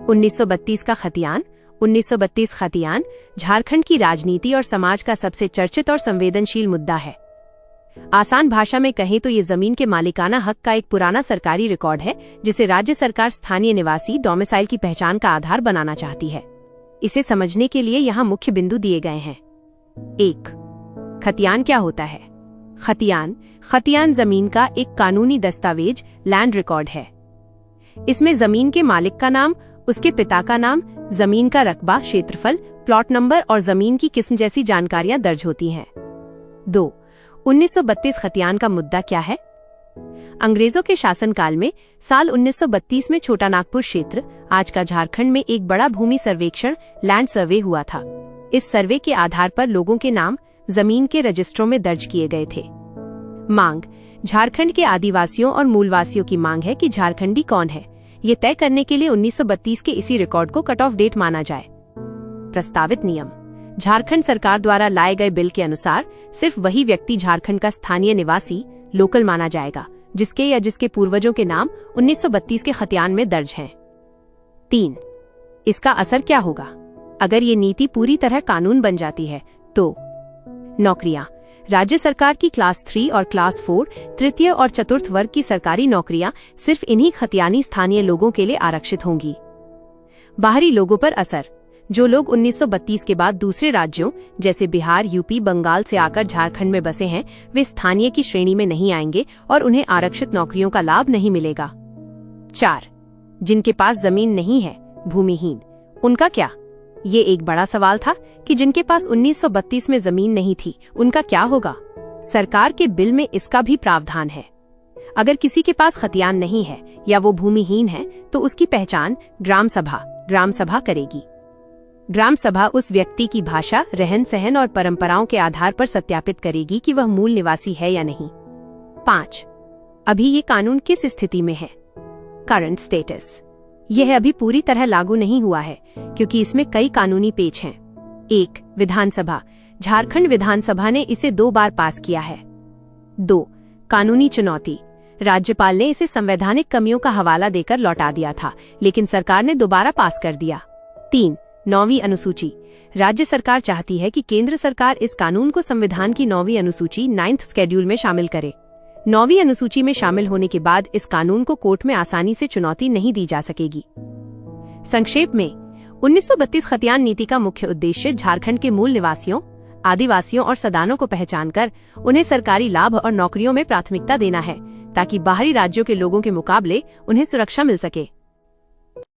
1932 का खतियान। 1932 खतियान झारखंड की राजनीति और समाज का सबसे चर्चित और संवेदनशील मुद्दा है। आसान भाषा में कहें तो ये जमीन के मालिकाना हक का एक पुराना सरकारी रिकॉर्ड है जिसे राज्य सरकार स्थानीय निवासी डोमिसाइल की पहचान का आधार बनाना चाहती है। इसे समझने के लिए यहाँ मुख्य बिंदु दिए गए हैं। 1. खतियान क्या होता है? खतियान जमीन का एक कानूनी दस्तावेज, लैंड रिकॉर्ड है। इसमें जमीन के मालिक का नाम, उसके पिता का नाम, जमीन का रकबा, क्षेत्रफल, प्लॉट नंबर और जमीन की किस्म जैसी जानकारियां दर्ज होती हैं। 2. 1932 खतियान का मुद्दा क्या है? अंग्रेजों के शासनकाल में साल 1932 में छोटा नागपुर क्षेत्र, आज का झारखंड में एक बड़ा भूमि सर्वेक्षण, लैंड सर्वे हुआ था। इस सर्वे के आधार पर लोगों के नाम जमीन के रजिस्ट्रों में दर्ज किए गए थे। मांग। झारखंड के आदिवासियों और मूलवासियों की मांग है कि झारखंडी कौन है, ये तय करने के लिए 1932 के इसी रिकॉर्ड को कट ऑफ डेट माना जाए। प्रस्तावित नियम। झारखंड सरकार द्वारा लाए गए बिल के अनुसार सिर्फ वही व्यक्ति झारखंड का स्थानीय निवासी, लोकल माना जाएगा जिसके या जिसके पूर्वजों के नाम 1932 के खतियान में दर्ज हैं। 3. इसका असर क्या होगा? अगर ये नीति पूरी तरह कानून बन जाती है तो नौकरियां। राज्य सरकार की क्लास 3 और क्लास 4 तृतीय और चतुर्थ वर्ग की सरकारी नौकरियां सिर्फ इन्हीं खतियानी स्थानीय लोगों के लिए आरक्षित होंगी। बाहरी लोगों पर असर। जो लोग 1932 के बाद दूसरे राज्यों जैसे बिहार, यूपी, बंगाल से आकर झारखंड में बसे हैं, वे स्थानीय की श्रेणी में नहीं आएंगे और उन्हें आरक्षित नौकरियों का लाभ नहीं मिलेगा। 4. जिनके पास जमीन नहीं है, भूमिहीन, उनका क्या? ये एक बड़ा सवाल था कि जिनके पास 1932 में जमीन नहीं थी, उनका क्या होगा? सरकार के बिल में इसका भी प्रावधान है। अगर किसी के पास खतियान नहीं है या वो भूमिहीन है तो उसकी पहचान ग्राम सभा करेगी। ग्राम सभा उस व्यक्ति की भाषा, रहन सहन और परंपराओं के आधार पर सत्यापित करेगी कि वह मूल निवासी है या नहीं। 5. अभी ये कानून किस स्थिति में है? Current status. यह अभी पूरी तरह लागू नहीं हुआ है क्योंकि इसमें कई कानूनी पेच हैं। 1. विधानसभा। झारखंड विधानसभा ने इसे 2 बार पास किया है। 2. कानूनी चुनौती। राज्यपाल ने इसे संवैधानिक कमियों का हवाला देकर लौटा दिया था, लेकिन सरकार ने दोबारा पास कर दिया। 3. 9वीं अनुसूची। राज्य सरकार चाहती है कि केंद्र सरकार इस कानून को संविधान की 9वीं अनुसूची 9th शेड्यूल में शामिल करे। 9वीं अनुसूची में शामिल होने के बाद इस कानून को कोर्ट में आसानी से चुनौती नहीं दी जा सकेगी। संक्षेप में 1932 खतियान नीति का मुख्य उद्देश्य झारखंड के मूल निवासियों, आदिवासियों और सदानों को पहचान कर उन्हें सरकारी लाभ और नौकरियों में प्राथमिकता देना है ताकि बाहरी राज्यों के लोगों के मुकाबले उन्हें सुरक्षा मिल सके।